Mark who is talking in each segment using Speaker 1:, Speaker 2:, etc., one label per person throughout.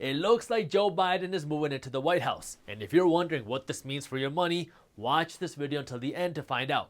Speaker 1: It looks like Joe Biden is moving into the White House, and if you're wondering what this means for your money, watch this video until the end to find out.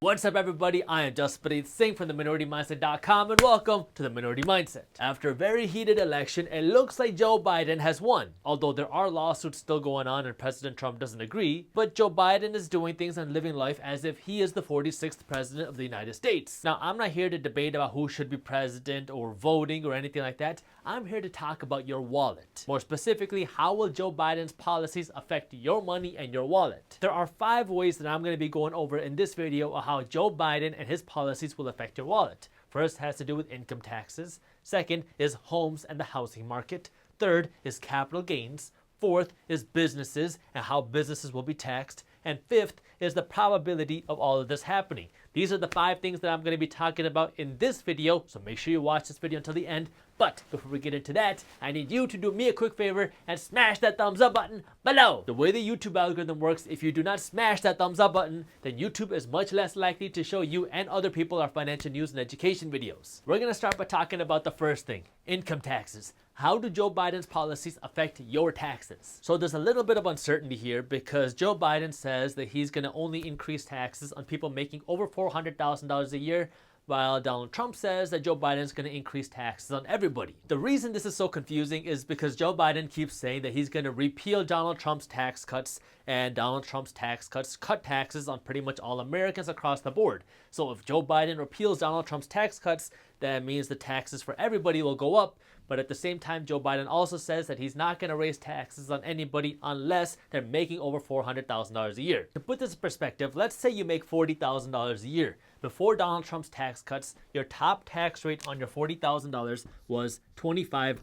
Speaker 1: What's up everybody, I am Jaspreet Singh from theMinorityMindset.com and welcome to The Minority Mindset. After a very heated election, it looks like Joe Biden has won. Although there are lawsuits still going on and President Trump doesn't agree, but Joe Biden is doing things and living life as if he is the 46th President of the United States. Now, I'm not here to debate about who should be president or voting or anything like that. I'm here to talk about your wallet. More specifically, how will Joe Biden's policies affect your money and your wallet? There are 5 ways that I'm going to be going over in this video of how Joe Biden and his policies will affect your wallet. First has to do with income taxes. Second is homes and the housing market. Third is capital gains. Fourth is businesses and how businesses will be taxed. And fifth is the probability of all of this happening. These are the 5 things that I'm going to be talking about in this video, so make sure you watch this video until the end. But before we get into that, I need you to do me a quick favor and smash that thumbs up button below. The way the YouTube algorithm works, if you do not smash that thumbs up button, then YouTube is much less likely to show you and other people our financial news and education videos. We're going to start by talking about the first thing, income taxes. How do Joe Biden's policies affect your taxes? So there's a little bit of uncertainty here because Joe Biden says that he's going to only increase taxes on people making over $400,000 a year, while Donald Trump says that Joe Biden is going to increase taxes on everybody. The reason this is so confusing is because Joe Biden keeps saying that he's going to repeal Donald Trump's tax cuts, and Donald Trump's tax cuts cut taxes on pretty much all Americans across the board. So if Joe Biden repeals Donald Trump's tax cuts, that means the taxes for everybody will go up. But at the same time, Joe Biden also says that he's not going to raise taxes on anybody unless they're making over $400,000 a year. To put this in perspective, let's say you make $40,000 a year. Before Donald Trump's tax cuts, your top tax rate on your $40,000 was 25%.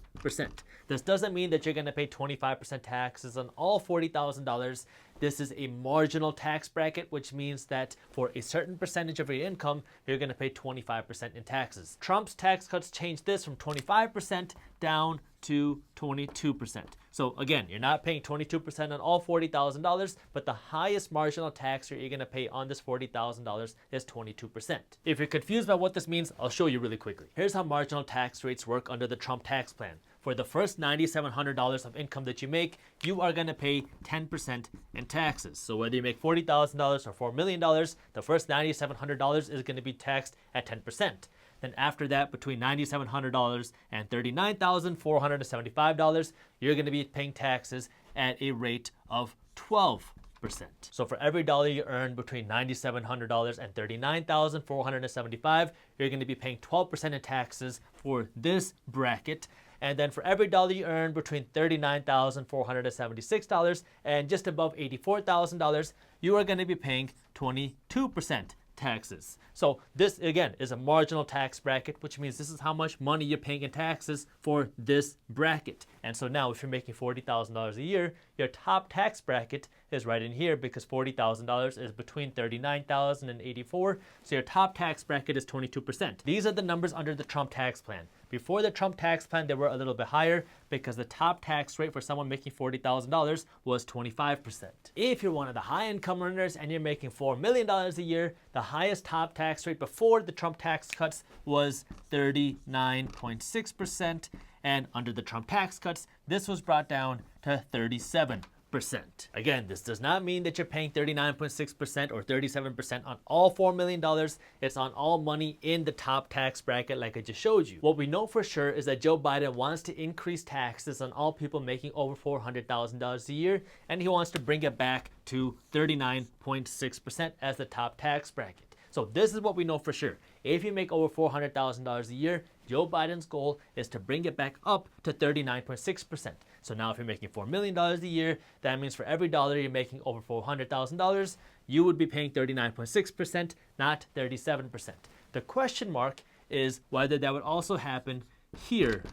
Speaker 1: This doesn't mean that you're going to pay 25% taxes on all $40,000. This is a marginal tax bracket, which means that for a certain percentage of your income, you're going to pay 25% in taxes. Trump's tax cuts changed this from 25% down to 22%. So again, you're not paying 22% on all $40,000, but the highest marginal tax rate you're going to pay on this $40,000 is 22%. If you're confused by what this means, I'll show you really quickly. Here's how marginal tax rates work under the Trump tax plan. For the first $9,700 of income that you make, you are going to pay 10% in taxes. So whether you make $40,000 or $4 million, the first $9,700 is going to be taxed at 10%. Then after that, between $9,700 and $39,475, you're going to be paying taxes at a rate of 12%. So for every dollar you earn between $9,700 and $39,475, you're going to be paying 12% in taxes for this bracket. And then for every dollar you earn between $39,476 and just above $84,000, you are going to be paying 22% taxes. So this again is a marginal tax bracket, which means this is how much money you're paying in taxes for this bracket. And so now if you're making $40,000 a year, your top tax bracket is right in here because $40,000 is between $39,000 and $84,000. So your top tax bracket is 22%. These are the numbers under the Trump tax plan. Before the Trump tax plan, they were a little bit higher because the top tax rate for someone making $40,000 was 25%. If you're one of the high income earners and you're making $4 million a year, the highest top tax rate before the Trump tax cuts was 39.6%. And under the Trump tax cuts, this was brought down to 37%. Again, this does not mean that you're paying 39.6% or 37% on all $4 million. It's on all money in the top tax bracket like I just showed you. What we know for sure is that Joe Biden wants to increase taxes on all people making over $400,000 a year, and he wants to bring it back to 39.6% as the top tax bracket. So this is what we know for sure. If you make over $400,000 a year, Joe Biden's goal is to bring it back up to 39.6%. So now if you're making $4 million a year, that means for every dollar you're making over $400,000, you would be paying 39.6%, not 37%. The question mark is whether that would also happen here,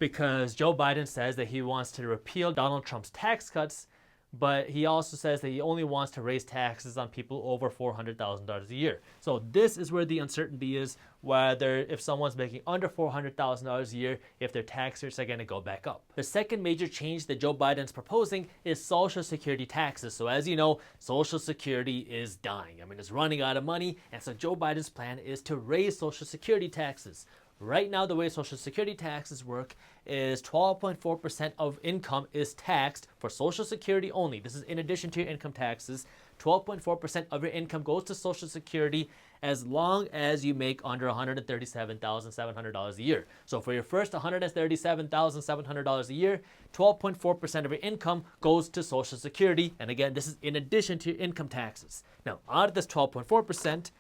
Speaker 1: because Joe Biden says that he wants to repeal Donald Trump's tax cuts, but he also says that he only wants to raise taxes on people over $400,000 a year. So this is where the uncertainty is, whether if someone's making under $400,000 a year, if their tax rates are going to go back up. The second major change that Joe Biden's proposing is Social Security taxes. So as you know, Social Security is dying. I mean, it's running out of money, and so Joe Biden's plan is to raise Social Security taxes. Right now, the way Social Security taxes work is 12.4% of income is taxed for Social Security only. This is in addition to your income taxes. 12.4% of your income goes to Social Security as long as you make under $137,700 a year. So for your first $137,700 a year, 12.4% of your income goes to Social Security. And again, this is in addition to your income taxes. Now, out of this 12.4%,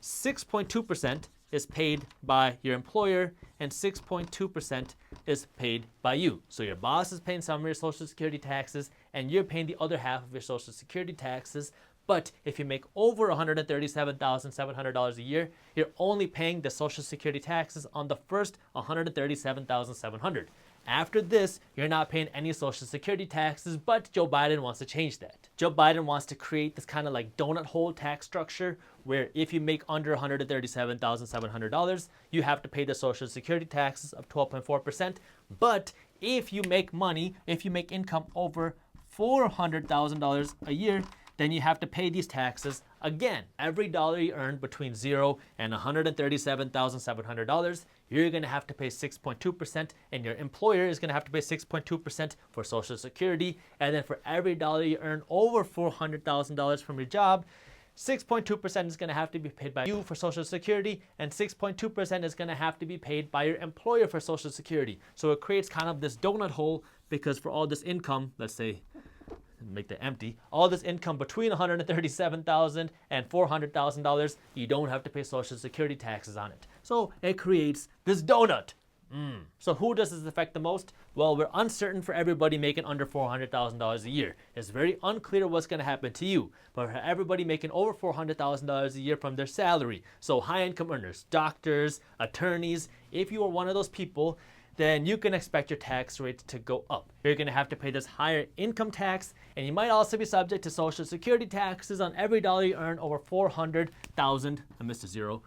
Speaker 1: 6.2% is paid by your employer and 6.2% is paid by you. So your boss is paying some of your Social Security taxes and you're paying the other half of your Social Security taxes. But if you make over $137,700 a year, you're only paying the Social Security taxes on the first $137,700. After this, you're not paying any Social Security taxes, but Joe Biden wants to change that. Joe Biden wants to create this kind of like donut hole tax structure where if you make under $137,700, you have to pay the Social Security taxes of 12.4%. But if you make money, if you make income over $400,000 a year, then you have to pay these taxes again. Every dollar you earn between $0 and $137,700, you're going to have to pay 6.2%, and your employer is going to have to pay 6.2% for Social Security. And then for every dollar you earn over $400,000 from your job, 6.2% is going to have to be paid by you for Social Security, and 6.2% is going to have to be paid by your employer for Social Security. So it creates kind of this donut hole, because for all this income, let's say, make that empty, all this income between $137,000 and $400,000, you don't have to pay Social Security taxes on it. So it creates this donut. So who does this affect the most? Well, we're uncertain for everybody making under $400,000 a year. It's very unclear what's going to happen to you. But for everybody making over $400,000 a year from their salary, so high income earners, doctors, attorneys, if you are one of those people, then you can expect your tax rate to go up. You're going to have to pay this higher income tax, and you might also be subject to Social Security taxes on every dollar you earn over $400,000, I missed a $0.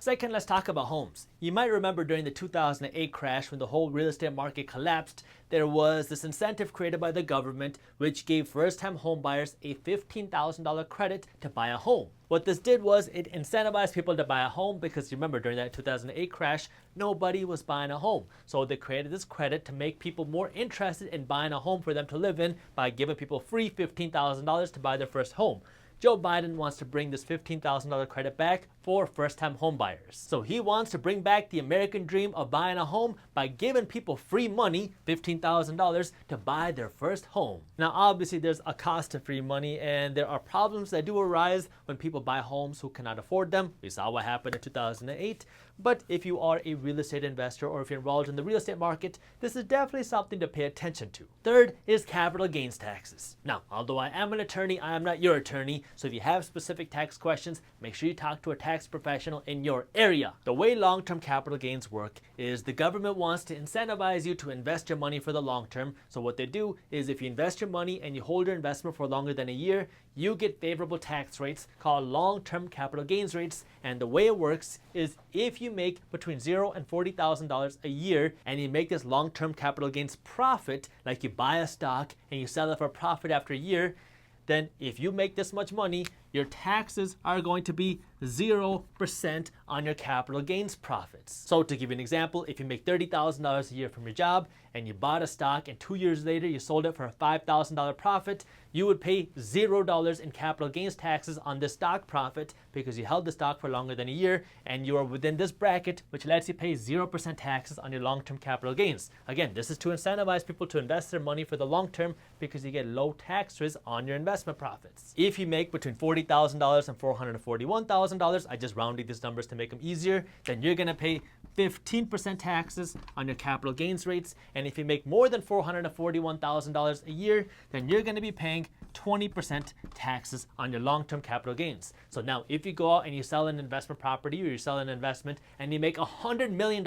Speaker 1: Second, let's talk about homes. You might remember during the 2008 crash, when the whole real estate market collapsed, there was this incentive created by the government which gave first-time home buyers a $15,000 credit to buy a home. What this did was it incentivized people to buy a home, because you remember during that 2008 crash, nobody was buying a home. So they created this credit to make people more interested in buying a home for them to live in by giving people free $15,000 to buy their first home. Joe Biden wants to bring this $15,000 credit back for first-time home buyers. So he wants to bring back the American dream of buying a home by giving people free money, $15,000, to buy their first home. Now, obviously, there's a cost to free money, and there are problems that do arise when people buy homes who cannot afford them. We saw what happened in 2008. But if you are a real estate investor, or if you're involved in the real estate market, this is definitely something to pay attention to. Third is capital gains taxes. Now, although I am an attorney, I am not your attorney. So if you have specific tax questions, make sure you talk to a tax professional in your area. The way long-term capital gains work is the government wants to incentivize you to invest your money for the long term. So what they do is if you invest your money and you hold your investment for longer than a year, you get favorable tax rates called long-term capital gains rates. And the way it works is if you make between $0 and $40,000 a year and you make this long-term capital gains profit, like you buy a stock and you sell it for a profit after a year, then if you make this much money, your taxes are going to be 0% on your capital gains profits. So to give you an example, if you make $30,000 a year from your job and you bought a stock and 2 years later you sold it for a $5,000 profit, you would pay $0 in capital gains taxes on this stock profit because you held the stock for longer than a year and you are within this bracket, which lets you pay 0% taxes on your long-term capital gains. Again, this is to incentivize people to invest their money for the long term because you get low tax rates on your investment profits. If you make between $40,000 and $441,000, I just rounded these numbers to make them easier, then you're going to pay 15% taxes on your capital gains rates. And if you make more than $441,000 a year, then you're going to be paying 20% taxes on your long-term capital gains. So now if you go out and you sell an investment property or you sell an investment and you make $100 million,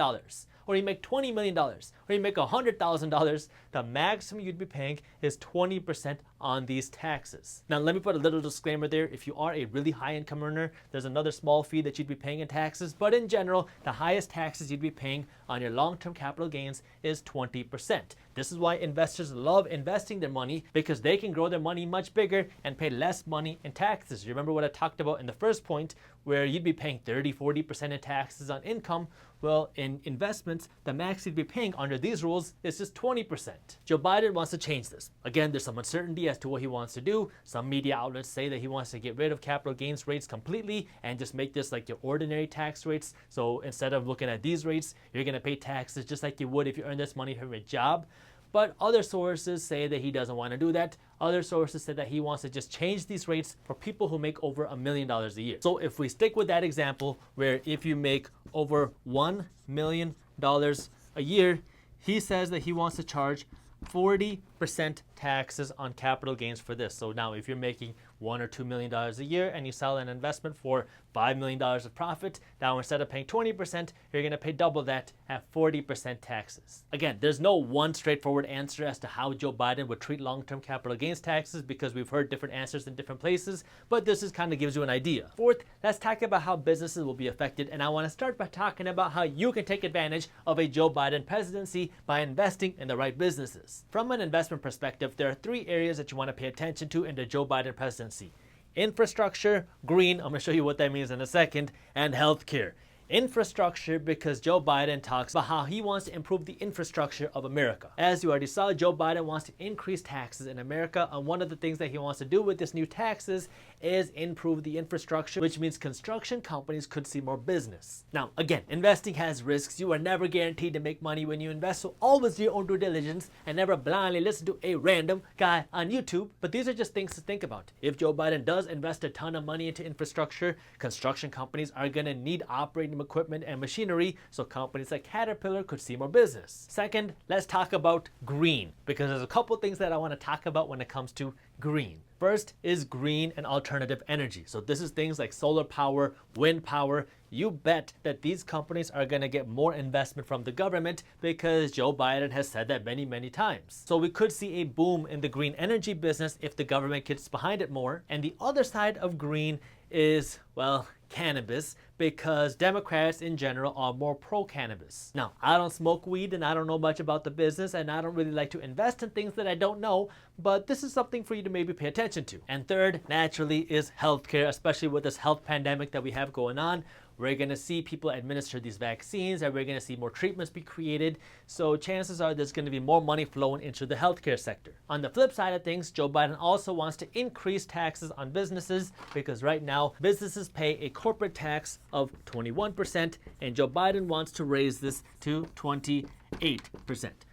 Speaker 1: or you make $20 million, or you make $100,000, the maximum you'd be paying is 20% on these taxes. Now, let me put a little disclaimer there. If you are a really high income earner, there's another small fee that you'd be paying in taxes, but in general, the highest taxes you'd be paying on your long-term capital gains is 20%. This is why investors love investing their money, because they can grow their money much bigger and pay less money in taxes. You remember what I talked about in the first point, where you'd be paying 30-40% in taxes on income? Well, in investments, the max you'd be paying under these rules is just 20%. Joe Biden wants to change this. Again, there's some uncertainty as to what he wants to do. Some media outlets say that he wants to get rid of capital gains rates completely and just make this like your ordinary tax rates. So instead of looking at these rates, you're going to pay taxes just like you would if you earn this money from a job. But other sources say that he doesn't want to do that. Other sources say that he wants to just change these rates for people who make over $1 million a year. So if we stick with that example, where if you make over $1 million a year, he says that he wants to charge 40% taxes on capital gains for this. So now if you're making $1 or $2 million a year and you sell an investment for $5 million of profit, now instead of paying 20%, you're going to pay double that at 40% taxes. Again, there's no one straightforward answer as to how Joe Biden would treat long-term capital gains taxes, because we've heard different answers in different places, but this kind of gives you an idea. Fourth, let's talk about how businesses will be affected, and I want to start by talking about how you can take advantage of a Joe Biden presidency by investing in the right businesses. From an investment perspective, there are 3 areas that you want to pay attention to in the Joe Biden presidency: infrastructure, green, I'm going to show you what that means in a second, and healthcare. Infrastructure, because Joe Biden talks about how he wants to improve the infrastructure of America. As you already saw, Joe Biden wants to increase taxes in America, and one of the things that he wants to do with this new taxes is improve the infrastructure, which means construction companies could see more business. Now, again, investing has risks. You are never guaranteed to make money when you invest, so always do your own due diligence and never blindly listen to a random guy on YouTube. But these are just things to think about. If Joe Biden does invest a ton of money into infrastructure, construction companies are going to need operating equipment and machinery, so companies like Caterpillar could see more business. Second, let's talk about green, because there's a couple things that I want to talk about when it comes to green. First is green and alternative energy. So this is things like solar power, wind power. You bet that these companies are going to get more investment from the government, because Joe Biden has said that many, many times. So we could see a boom in the green energy business if the government gets behind it more. And the other side of green is, well, cannabis, because Democrats in general are more pro-cannabis. Now, I don't smoke weed and I don't know much about the business, and I don't really like to invest in things that I don't know, but this is something for you to maybe pay attention to. And third, naturally, is healthcare, especially with this health pandemic that we have going on. We're going to see people administer these vaccines, and we're going to see more treatments be created. So chances are there's going to be more money flowing into the healthcare sector. On the flip side of things, Joe Biden also wants to increase taxes on businesses, because right now businesses pay a corporate tax of 21%, and Joe Biden wants to raise this to 28%.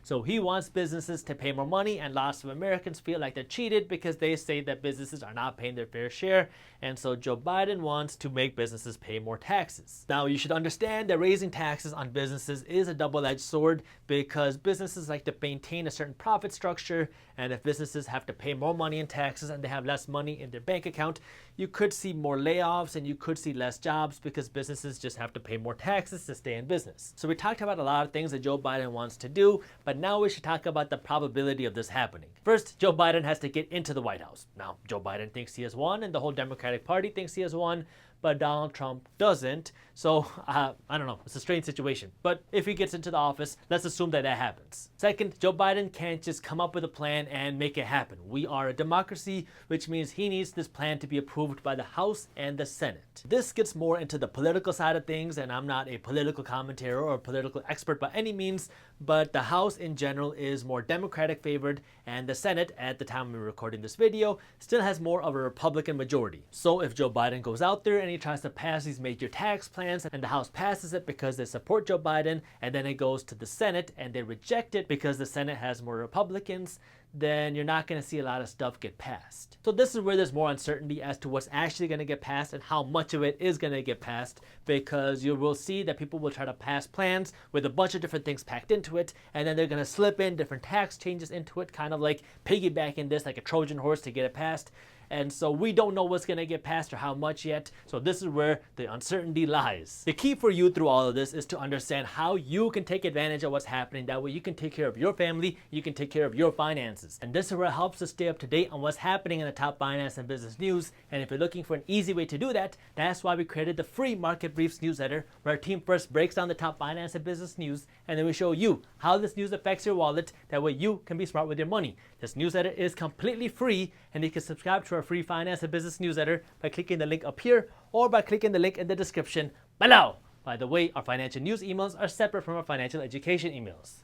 Speaker 1: So he wants businesses to pay more money, and lots of Americans feel like they're cheated because they say that businesses are not paying their fair share, and so Joe Biden wants to make businesses pay more taxes. Now, you should understand that raising taxes on businesses is a double-edged sword, because businesses like to maintain a certain profit structure, and if businesses have to pay more money in taxes and they have less money in their bank account, you could see more layoffs and you could see less jobs, because businesses just have to pay more taxes to stay in business. So we talked about a lot of things that Joe Biden wants to do, but now we should talk about the probability of this happening. First, Joe Biden has to get into the White House. Now, Joe Biden thinks he has won, and the whole Democratic Party thinks he has won, but Donald Trump doesn't. So I don't know, it's a strange situation. But if he gets into the office, let's assume that that happens. Second, Joe Biden can't just come up with a plan and make it happen. We are a democracy, which means he needs this plan to be approved by the House and the Senate. This gets more into the political side of things, and I'm not a political commentator or a political expert by any means, but the House in general is more Democratic favored, and the Senate, at the time we're recording this video, still has more of a Republican majority. So if Joe Biden goes out there and he tries to pass these major tax plans, and the House passes it because they support Joe Biden, and then it goes to the Senate and they reject it because the Senate has more Republicans, then you're not going to see a lot of stuff get passed. So this is where there's more uncertainty as to what's actually going to get passed and how much of it is going to get passed, because you will see that people will try to pass plans with a bunch of different things packed into it, and then they're going to slip in different tax changes into it, kind of like piggybacking this like a Trojan horse to get it passed. and so we don't know what's gonna get passed or how much yet. So this is where the uncertainty lies. The key for you through all of this is to understand how you can take advantage of what's happening. That way you can take care of your family, you can take care of your finances. And this is where it helps us stay up to date on what's happening in the top finance and business news. And if you're looking for an easy way to do that, that's why we created the free Market Briefs newsletter, where our team first breaks down the top finance and business news, and then we show you how this news affects your wallet. That way you can be smart with your money. This newsletter is completely free, and you can subscribe to our free finance and business newsletter by clicking the link up here or by clicking the link in the description below. By the way, our financial news emails are separate from our financial education emails.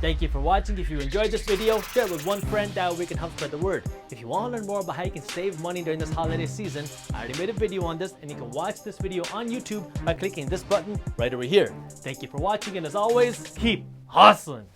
Speaker 1: Thank you for watching. If you enjoyed this video, share it with one friend, that way we can help spread the word. If you want to learn more about how you can save money during this holiday season, I already made a video on this, and you can watch this video on YouTube by clicking this button right over here. Thank you for watching, and as always, keep hustling.